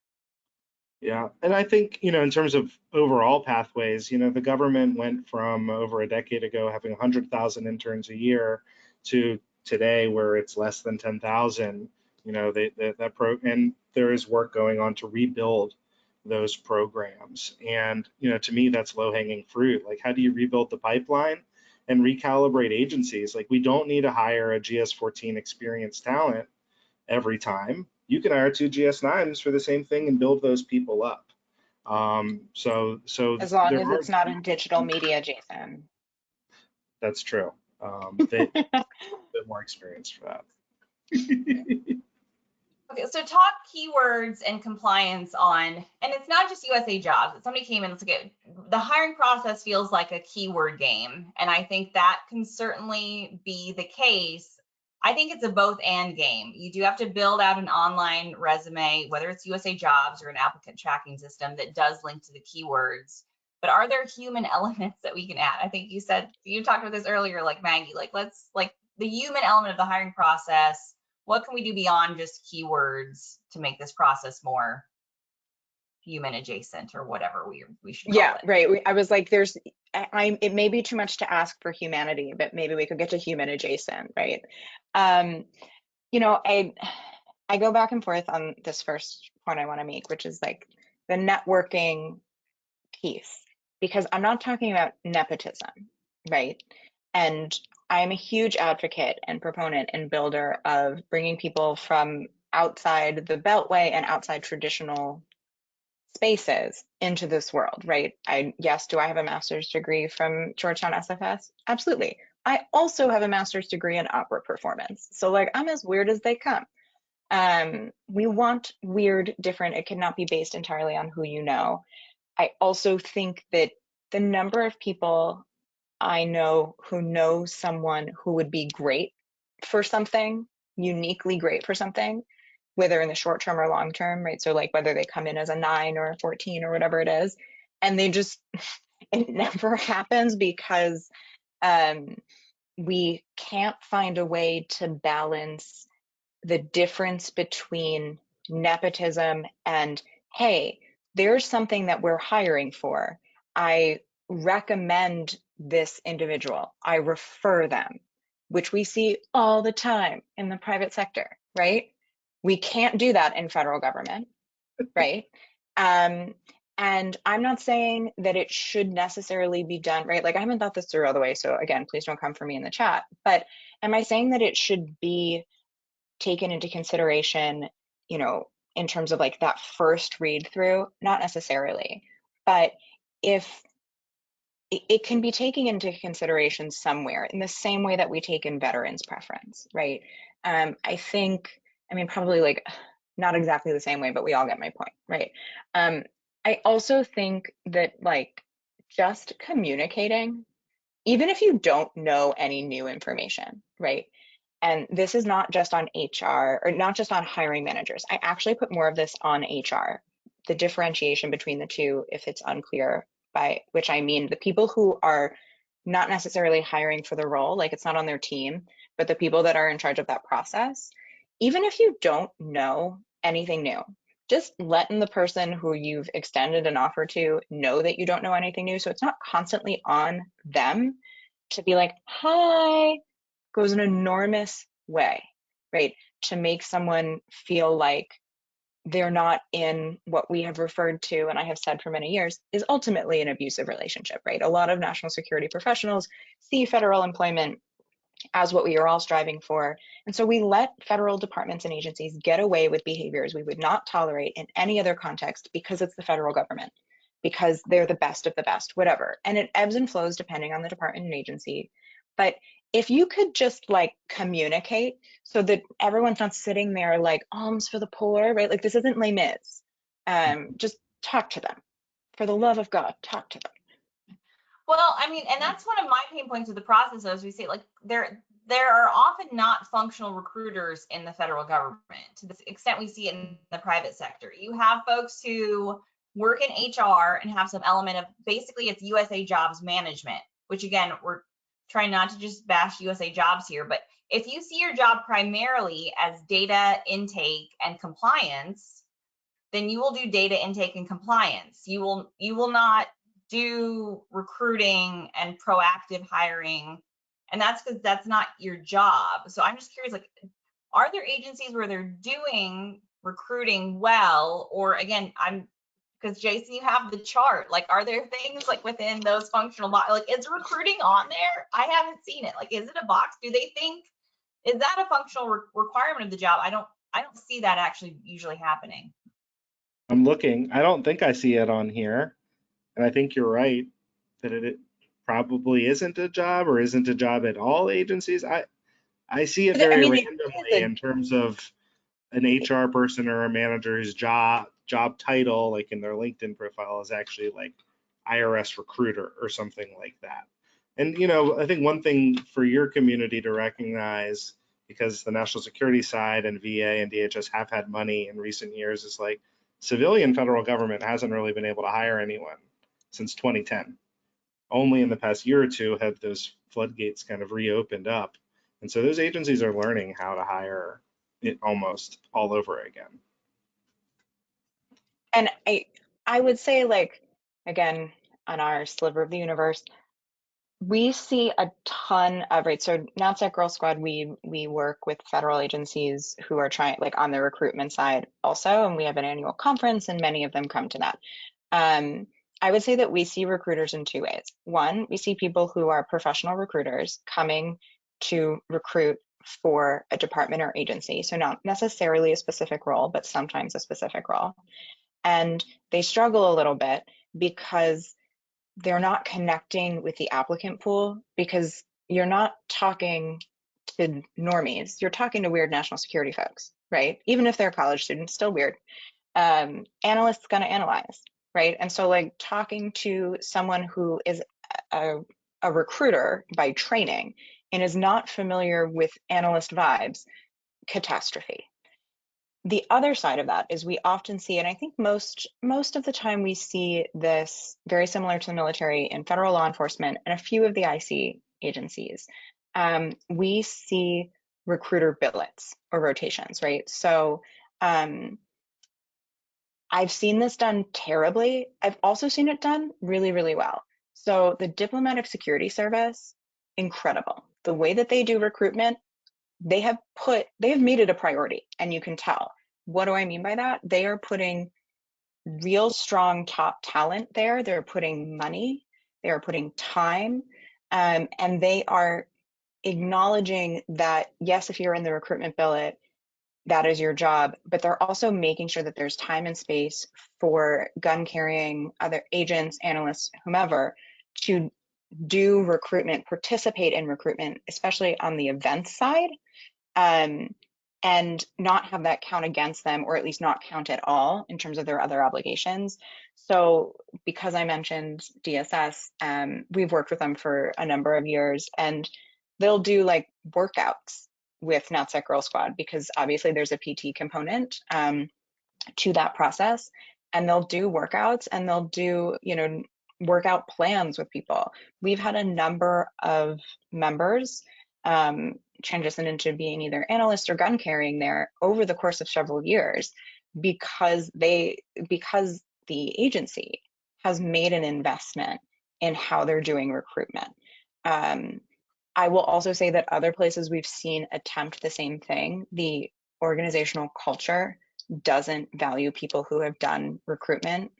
Yeah, and I think, in terms of overall pathways, the government went from over a decade ago having 100,000 interns a year to today where it's less than 10,000. And there is work going on to rebuild those programs. And, to me, that's low-hanging fruit. Like, how do you rebuild the pipeline and recalibrate agencies? Like, we don't need to hire a GS-14 experienced talent every time. You can hire 2 GS9s for the same thing and build those people up. So As long there as are, it's not in digital media, Jason. that's true. They a bit more experience for that. Okay, so talk keywords and compliance on, and it's not just USA Jobs. Somebody came in, let's get, the hiring process feels like a keyword game, and I think that can certainly be the case. I think it's a both and game. You do have to build out an online resume, whether it's USA Jobs or an applicant tracking system that does link to the keywords. But are there human elements that we can add? I think you talked about this earlier, like Maggie, let's the human element of the hiring process. What can we do beyond just keywords to make this process more human adjacent, or whatever we should call it? Right. I was like, it may be too much to ask for humanity, but maybe we could get to human adjacent, right? I go back and forth on this first point I want to make, which is like the networking piece, because I'm not talking about nepotism, right? And I'm a huge advocate and proponent and builder of bringing people from outside the Beltway and outside traditional spaces into this world, right? Do I have a master's degree from Georgetown SFS? Absolutely. I also have a master's degree in opera performance. So like, I'm as weird as they come. We want weird, different. It cannot be based entirely on who you know. I also think that the number of people I know who know someone who would be great for something, uniquely great for something, whether in the short term or long term, right? So like whether they come in as a 9 or a 14 or whatever it is, and they just, it never happens because we can't find a way to balance the difference between nepotism and, hey, there's something that we're hiring for. I recommend this individual. I refer them, which we see all the time in the private sector, right? We can't do that in federal government, right? And I'm not saying that it should necessarily be done, right? Like I haven't thought this through all the way. So again, please don't come for me in the chat. But am I saying that it should be taken into consideration, in terms of like that first read through? Not necessarily, but if it can be taken into consideration somewhere in the same way that we take in veterans preference, right? I think, probably like not exactly the same way, but we all get my point, right? I also think that like just communicating, even if you don't know any new information, right? And this is not just on HR or not just on hiring managers. I actually put more of this on HR, the differentiation between the two, if it's unclear, by which I mean the people who are not necessarily hiring for the role, like it's not on their team, but the people that are in charge of that process. Even if you don't know anything new, just letting the person who you've extended an offer to know that you don't know anything new. So it's not constantly on them to be like, hi, goes an enormous way, right? To make someone feel like they're not in what we have referred to, and I have said for many years, is ultimately an abusive relationship, right? A lot of national security professionals see federal employment as what we are all striving for. And so we let federal departments and agencies get away with behaviors we would not tolerate in any other context because it's the federal government. because they're the best of the best, whatever. And it ebbs and flows depending on the department and agency. But if you could just like communicate so that everyone's not sitting there like alms for the poor, right? Like this isn't Les Mis. Just talk to them. For the love of God, talk to them. Well, I mean, and that's one of my pain points of the process, as we say, like there are often not functional recruiters in the federal government to the extent we see it in the private sector. You have folks who work in HR and have some element of, basically it's USA Jobs management, which again, we're trying not to just bash USA Jobs here, but if you see your job primarily as data intake and compliance, then you will do data intake and compliance. You will not do recruiting and proactive hiring, and that's because that's not your job. So I'm just curious, like, are there agencies where they're doing recruiting well, or again, because Jason, you have the chart, like, are there things like within those functional, like, is recruiting on there? I haven't seen it. Like, is it a box? Do they think, is that a functional requirement of the job? I don't see that actually usually happening. I'm looking. I don't think I see it on here. And I think you're right that it probably isn't a job or isn't a job at all agencies. I see it very randomly in terms of an HR person or a manager's job title, like in their LinkedIn profile, is actually like IRS recruiter or something like that. And I think one thing for your community to recognize, because the national security side and VA and DHS have had money in recent years, is like civilian federal government hasn't really been able to hire anyone since 2010. Only in the past year or two have those floodgates kind of reopened up. And so those agencies are learning how to hire it almost all over again. And I would say, like, again, on our sliver of the universe, we see a ton of, right, so NatSec Girl Squad, we work with federal agencies who are trying, like, on the recruitment side also, and we have an annual conference and many of them come to that. I would say that we see recruiters in two ways. One, we see people who are professional recruiters coming to recruit for a department or agency. So not necessarily a specific role, but sometimes a specific role. And they struggle a little bit because they're not connecting with the applicant pool, because you're not talking to normies, you're talking to weird national security folks, right? Even if they're college students, still weird. Analyst's gonna analyze, right? And so, like, talking to someone who is a recruiter by training and is not familiar with analyst vibes, catastrophe. The other side of that is we often see, and I think most of the time we see this very similar to the military in federal law enforcement and a few of the IC agencies. We see recruiter billets or rotations, right? So I've seen this done terribly. I've also seen it done really, really well. So the Diplomatic Security Service, incredible. The way that they do recruitment, they have made it a priority, and you can tell. What do I mean by that? They are putting real strong top talent there. They're putting money, they are putting time, and they are acknowledging that, yes, if you're in the recruitment billet, that is your job, but they're also making sure that there's time and space for gun carrying other agents, analysts, whomever, to do recruitment, participate in recruitment, especially on the events side, and not have that count against them, or at least not count at all in terms of their other obligations. So because I mentioned DSS, we've worked with them for a number of years, and they'll do like workouts with NatSec Girl Squad, because obviously there's a PT component to that process, and they'll do workouts and they'll do, workout plans with people. We've had a number of members transition into being either analyst or gun carrying there over the course of several years, because the agency has made an investment in how they're doing recruitment. I will also say that other places we've seen attempt the same thing. The organizational culture doesn't value people who have done recruitment.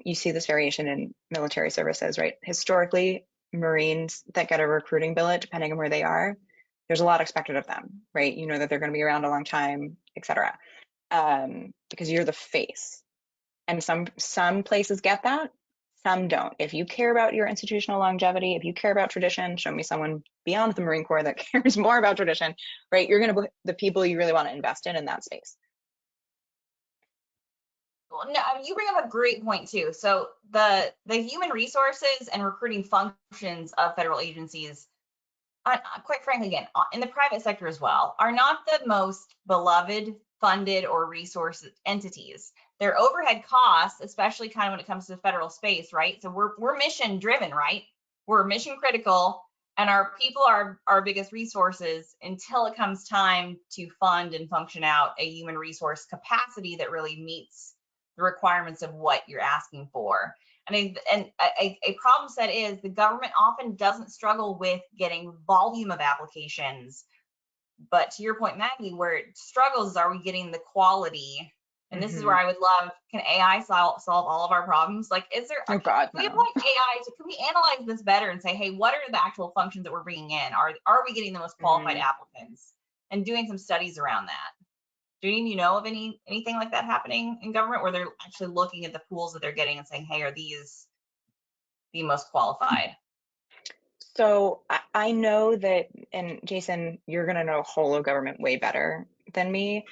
You see this variation in military services, right? Historically, Marines that get a recruiting billet, depending on where they are, there's a lot expected of them, right? You know that they're going to be around a long time, et cetera, because you're the face. And some places get that, some don't. If you care about your institutional longevity, if you care about tradition, show me someone beyond the Marine Corps that cares more about tradition, right? You're going to put the people you really want to invest in that space. Well, no, I mean, you bring up a great point too. So the human resources and recruiting functions of federal agencies, quite frankly, again, in the private sector as well, are not the most beloved, funded, or resource entities. Their overhead costs, especially kind of when it comes to the federal space, right? So we're mission driven, right? We're mission critical, and our people are our biggest resources until it comes time to fund and function out a human resource capacity that really meets the requirements of what you're asking for. And a problem set is the government often doesn't struggle with getting volume of applications. But to your point, Maggie, where it struggles is, are we getting the quality? And this is where I would love, can AI solve all of our problems? Like, is there, Oh God, can we no. apply AI can we analyze this better and say, hey, what are the actual functions that we're bringing in? Are we getting the most qualified applicants? And doing some studies around that. Do you know of anything like that happening in government where they're actually looking at the pools that they're getting and saying, hey, are these the most qualified? So I know that, and Jason, you're going to know whole of government way better than me.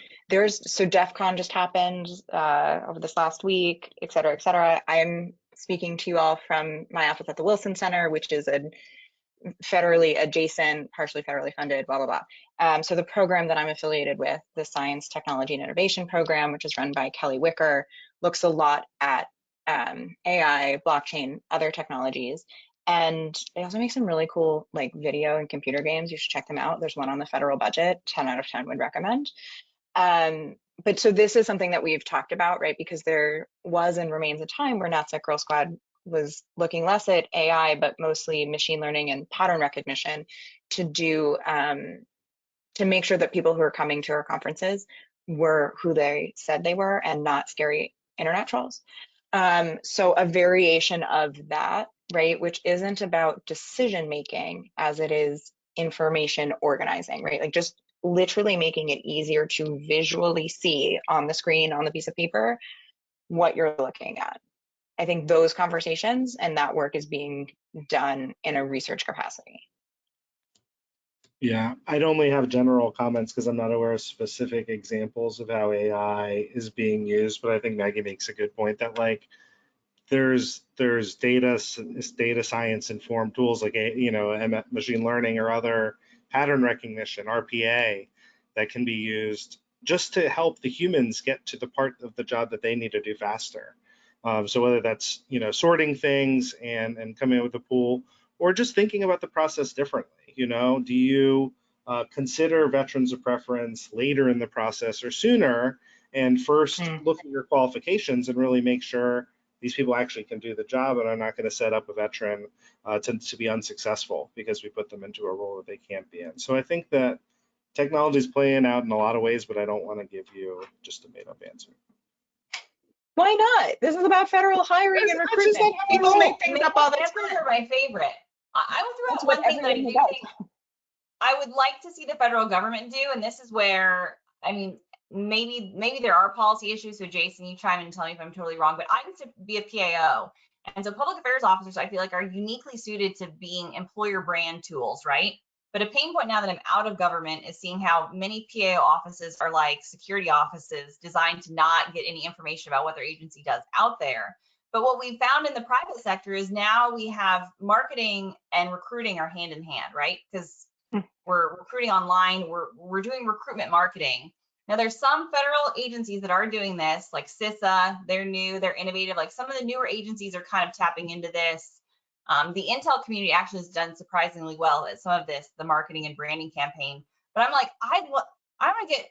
So DEF CON just happened over this last week, et cetera, et cetera. I'm speaking to you all from my office at the Wilson Center, which is a federally adjacent, partially federally funded, blah, blah, blah. So the program that I'm affiliated with, the Science, Technology, and Innovation Program, which is run by Kelly Wicker, looks a lot at AI, blockchain, other technologies. And they also make some really cool like video and computer games. You should check them out. There's one on the federal budget, 10 out of 10 would recommend. But so this is something that we've talked about, right? Because there was and remains a time where NatSec Girl Squad was looking less at AI, but mostly machine learning and pattern recognition to do, to make sure that people who are coming to our conferences were who they said they were and not scary internet trolls. So a variation of that, right, which isn't about decision making as it is information organizing, right? Like just literally making it easier to visually see on the screen, on the piece of paper, what you're looking at. I think those conversations and that work is being done in a research capacity. Yeah, I'd only have general comments because I'm not aware of specific examples of how AI is being used, but I think Maggie makes a good point that like there's data science informed tools like machine learning or other pattern recognition, RPA, that can be used just to help the humans get to the part of the job that they need to do faster. So whether that's sorting things and coming up with a pool, or just thinking about the process differently. Do you consider veterans of preference later in the process or sooner, and first look at your qualifications and really make sure these people actually can do the job and are not going to set up a veteran to be unsuccessful because we put them into a role that they can't be in. So I think that technology is playing out in a lot of ways, but I don't want to give you just a made-up answer. Why not? This is about federal hiring and recruitment. People make things up all the Answers time. are my favorite. I will throw out one thing that I do think I would like to see the federal government do, and this is where, I mean, maybe there are policy issues. So Jason, you chime in and tell me if I'm totally wrong, but I used to be a PAO. And so public affairs officers, I feel like, are uniquely suited to being employer brand tools, right? But a pain point now that I'm out of government is seeing how many PAO offices are like security offices designed to not get any information about what their agency does out there. But what we found in the private sector is now we have marketing and recruiting are hand in hand, right? Because we're recruiting online, we're doing recruitment marketing. Now there's some federal agencies that are doing this, like CISA, they're new, they're innovative. Like some of the newer agencies are kind of tapping into this. The Intel community actually has done surprisingly well at some of this, the marketing and branding campaign. But I'm like, I want to get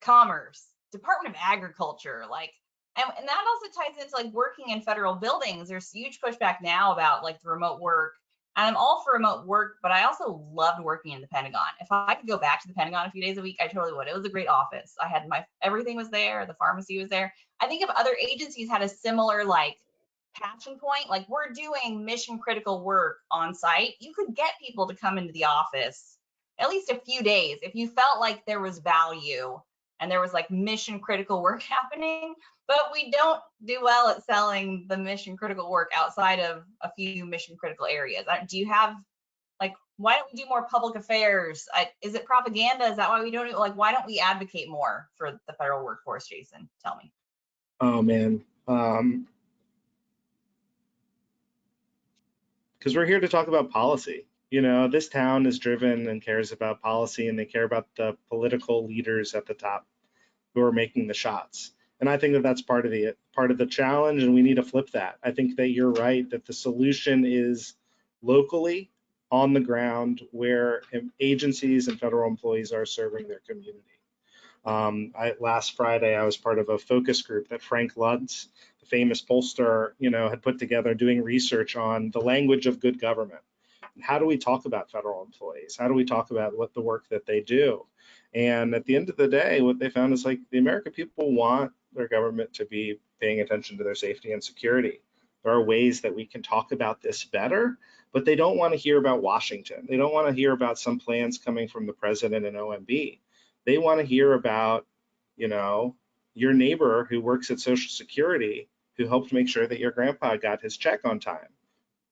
Commerce, Department of Agriculture, like, and that also ties into like working in federal buildings. There's huge pushback now about like the remote work. And I'm all for remote work, but I also loved working in the Pentagon. If I could go back to the Pentagon a few days a week, I totally would. It was a great office. I had everything was there. The pharmacy was there. I think if other agencies had a similar like passion point, like we're doing mission critical work on site, you could get people to come into the office at least a few days if you felt like there was value and there was like mission critical work happening, but we don't do well at selling the mission critical work outside of a few mission critical areas. Do you have, like, why don't we do more public affairs? Is it propaganda? Is that why we don't do, like, why don't we advocate more for the federal workforce, Jason? Tell me. Oh man, because we're here to talk about policy. You know, this town is driven and cares about policy, and they care about the political leaders at the top who are making the shots. And I think that that's part of the challenge, and we need to flip that. I think that you're right that the solution is locally on the ground where agencies and federal employees are serving their community. Last Friday, I was part of a focus group that Frank Luntz, the famous pollster, had put together doing research on the language of good government. How do we talk about federal employees? How do we talk about what the work that they do? And at the end of the day, what they found is like the American people want their government to be paying attention to their safety and security. There are ways that we can talk about this better, but they don't want to hear about Washington. They don't want to hear about some plans coming from the president and OMB. They want to hear about, your neighbor who works at Social Security who helped make sure that your grandpa got his check on time,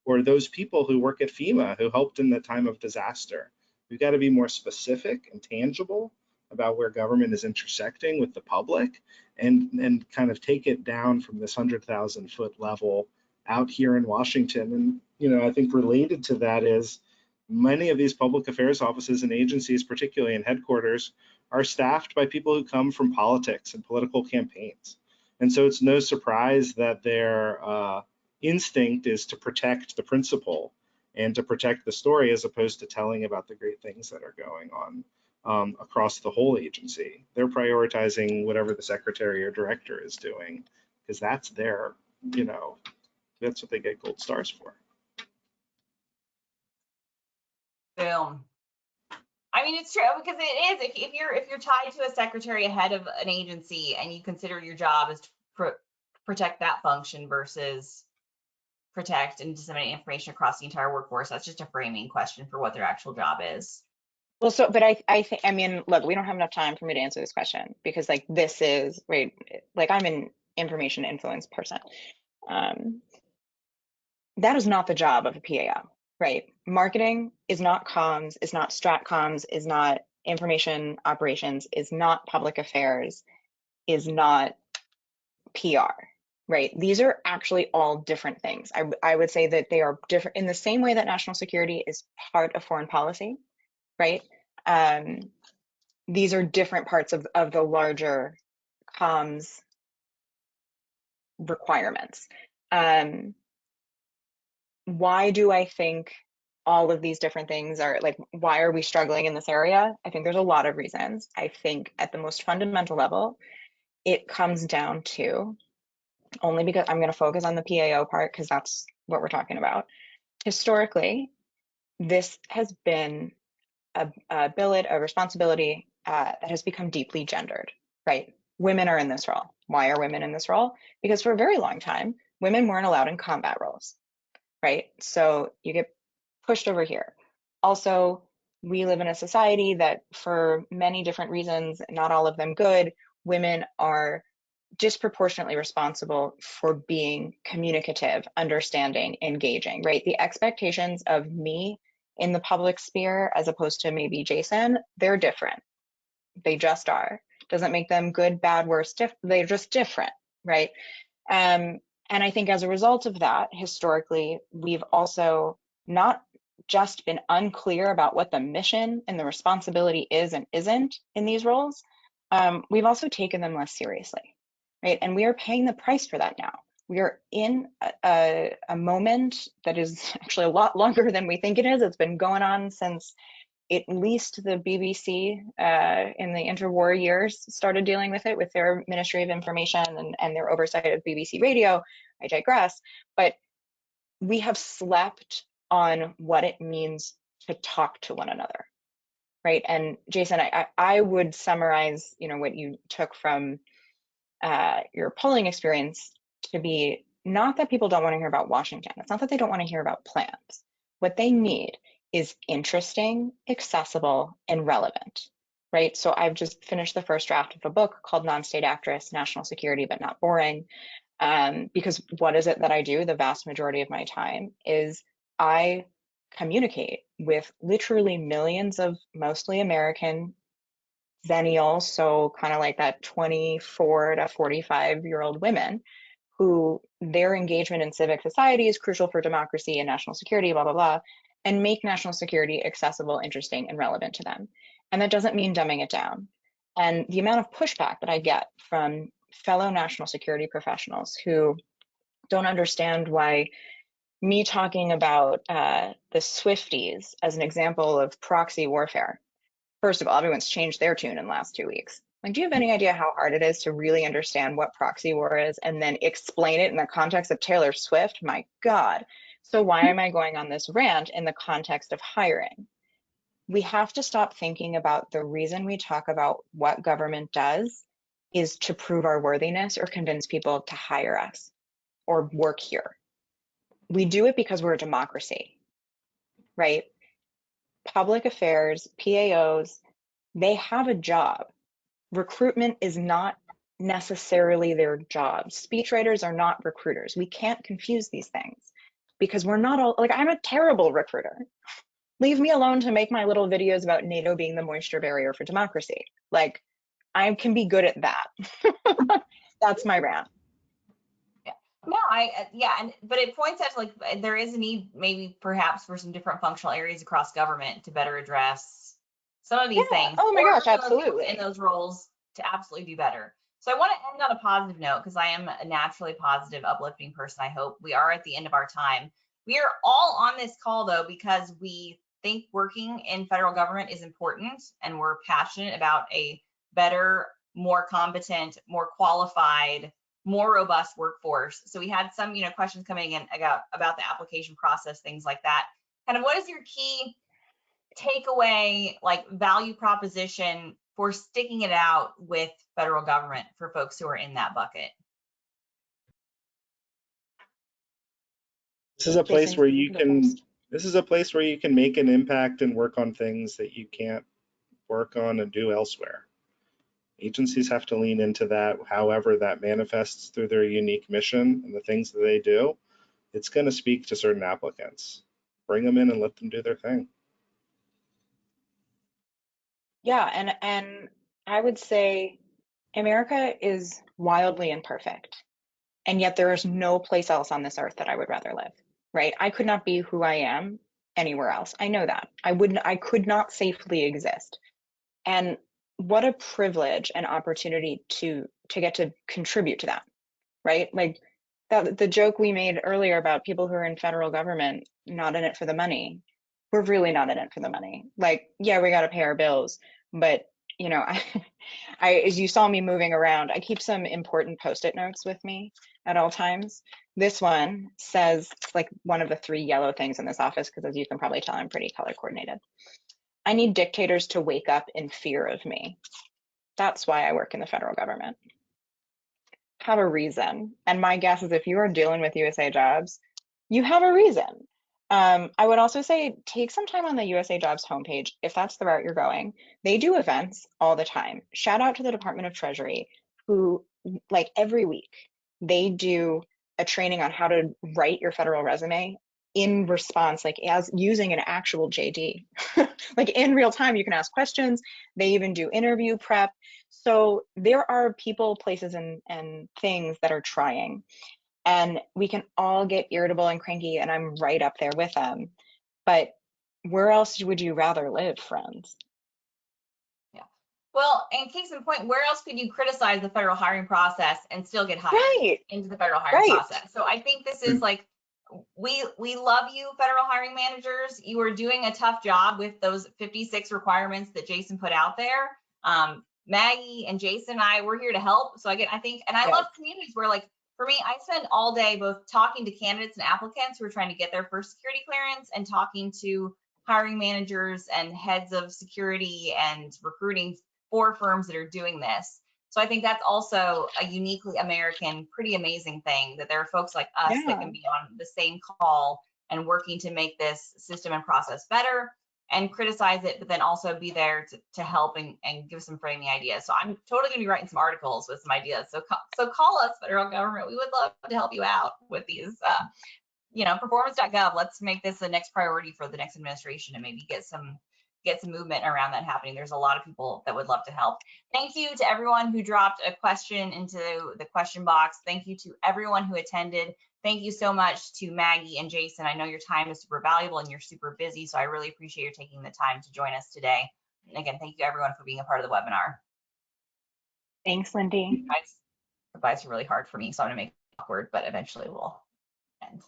or those people who work at FEMA who helped in the time of disaster. We've got to be more specific and tangible about where government is intersecting with the public, and kind of take it down from this 100,000-foot level out here in Washington. And, I think related to that is many of these public affairs offices and agencies, particularly in headquarters, are staffed by people who come from politics and political campaigns. And so it's no surprise that their instinct is to protect the principle and to protect the story, as opposed to telling about the great things that are going on across the whole agency. They're prioritizing whatever the secretary or director is doing, because that's their, that's what they get gold stars for. Boom. I mean, it's true, because it is. If you're tied to a secretary ahead of an agency, and you consider your job is to protect that function versus protect and disseminate information across the entire workforce, that's just a framing question for what their actual job is. Well, so, but I think, look, we don't have enough time for me to answer this question, because like this is, right, like I'm an information influence person. That is not the job of a PAO, right? Marketing is not comms, is not strat comms, is not information operations, is not public affairs, is not PR, right? These are actually all different things. I would say that they are different in the same way that national security is part of foreign policy, right? These are different parts of the larger comms requirements. Why do I think all of these different things are like, why are we struggling in this area? I think there's a lot of reasons. I think at the most fundamental level, it comes down to, only because I'm going to focus on the PAO part because that's what we're talking about. Historically, this has been a billet, a responsibility that has become deeply gendered, right? Women are in this role. Why are women in this role? Because for a very long time, women weren't allowed in combat roles, right? So you get pushed over here. Also, we live in a society that for many different reasons, not all of them good, women are disproportionately responsible for being communicative, understanding, engaging, right? The expectations of me in the public sphere, as opposed to maybe Jason, they're different. They just are. Doesn't make them good, bad, worse, they're just different, right? And I think as a result of that, historically, we've also not just been unclear about what the mission and the responsibility is and isn't in these roles, we've also taken them less seriously, right? And we are paying the price for that now. We are in a moment that is actually a lot longer than we think it is. It's been going on since at least the BBC in the interwar years started dealing with it with their Ministry of Information and their oversight of BBC Radio. I digress, but we have slept on what it means to talk to one another, right? And Jason, I would summarize, what you took from your polling experience to be not that people don't want to hear about Washington. It's not that they don't want to hear about plans. What they need is interesting, accessible, and relevant. right? So I've just finished the first draft of a book called Non-State Actress, National Security But Not Boring. Because what is it that I do? The vast majority of my time is I communicate with literally millions of mostly American Zennials, so kind of like that 24 to 45-year-old women who their engagement in civic society is crucial for democracy and national security, blah, blah, blah, and make national security accessible, interesting, and relevant to them. And that doesn't mean dumbing it down. And the amount of pushback that I get from fellow national security professionals who don't understand why me talking about the Swifties as an example of proxy warfare. First of all, everyone's changed their tune in the last 2 weeks. Like, do you have any idea how hard it is to really understand what proxy war is and then explain it in the context of Taylor Swift? My God. So why am I going on this rant in the context of hiring? We have to stop thinking about the reason we talk about what government does is to prove our worthiness or convince people to hire us or work here. We do it because we're a democracy, right? Public affairs, PAOs, they have a job. Recruitment is not necessarily their job. Speechwriters are not recruiters. We can't confuse these things because we're not all, like, I'm a terrible recruiter. Leave me alone to make my little videos about NATO being the moisture barrier for democracy. Like, I can be good at that. That's my rant. No, but it points out like there is a need maybe perhaps for some different functional areas across government to better address some of these things. Oh my gosh, some of the people absolutely. in those roles to absolutely do better. So I want to end on a positive note because I am a naturally positive, uplifting person. I hope we are at the end of our time. We are all on this call though because we think working in federal government is important and we're passionate about a better, more competent, more qualified, more robust workforce. So we had some, questions coming in about the application process, things like that. Kind of what is your key takeaway, like value proposition for sticking it out with federal government for folks who are in that bucket? This is a place Jason, where you you go can, first. this is a place where you can make an impact and work on things that you can't work on and do elsewhere. Agencies have to lean into that, however that manifests through their unique mission and the things that they do. It's going to speak to certain applicants. Bring them in and let them do their thing. Yeah, and I would say America is wildly imperfect, and yet there is no place else on this earth that I would rather live, right? I could not be who I am anywhere else. I know that. I could not safely exist. And what a privilege and opportunity to get to contribute to that, right? Like that the joke we made earlier about people who are in federal government not in it for the money. We're really not in it for the money. Like, yeah, we got to pay our bills, but as you saw me moving around, I keep some important post-it notes with me at all times. This one says, it's like one of the 3 yellow things in this office, because as you can probably tell, I'm pretty color coordinated. I need dictators to wake up in fear of me. That's why I work in the federal government. Have a reason. And my guess is if you are dealing with USA Jobs, you have a reason. I would also say take some time on the USA Jobs homepage if that's the route you're going. They do events all the time. Shout out to the Department of Treasury, who, like, every week they do a training on how to write your federal resume in response, like as using an actual JD. Like in real time, you can ask questions. They even do interview prep. So there are people, places, and things that are trying. And we can all get irritable and cranky, and I'm right up there with them. But where else would you rather live, friends? Yeah. Well, and case in point, where else could you criticize the federal hiring process and still get hired Right, into the federal hiring right. process? So I think this is like, we love you, federal hiring managers. You are doing a tough job with those 56 requirements that Jason put out there. Maggie and Jason and I, we're here to help. So I think, and I love communities where, like, for me, I spend all day both talking to candidates and applicants who are trying to get their first security clearance and talking to hiring managers and heads of security and recruiting for firms that are doing this. So I think that's also a uniquely American, pretty amazing thing that there are folks like us that can be on the same call and working to make this system and process better and criticize it, but then also be there to help and give some framing ideas. So I'm totally gonna be writing some articles with some ideas. So call us, federal government. We would love to help you out with these. Performance.gov. Let's make this the next priority for the next administration and maybe get some movement around that happening. There's a lot of people that would love to help. Thank you to everyone who dropped a question into the question box. Thank you to everyone who attended. Thank you so much to Maggie and Jason. I know your time is super valuable and you're super busy, so I really appreciate you taking the time to join us today. And again, thank you everyone for being a part of the webinar. Thanks, Lindy. Advice are really hard for me, so I'm gonna make it awkward, but eventually we'll end.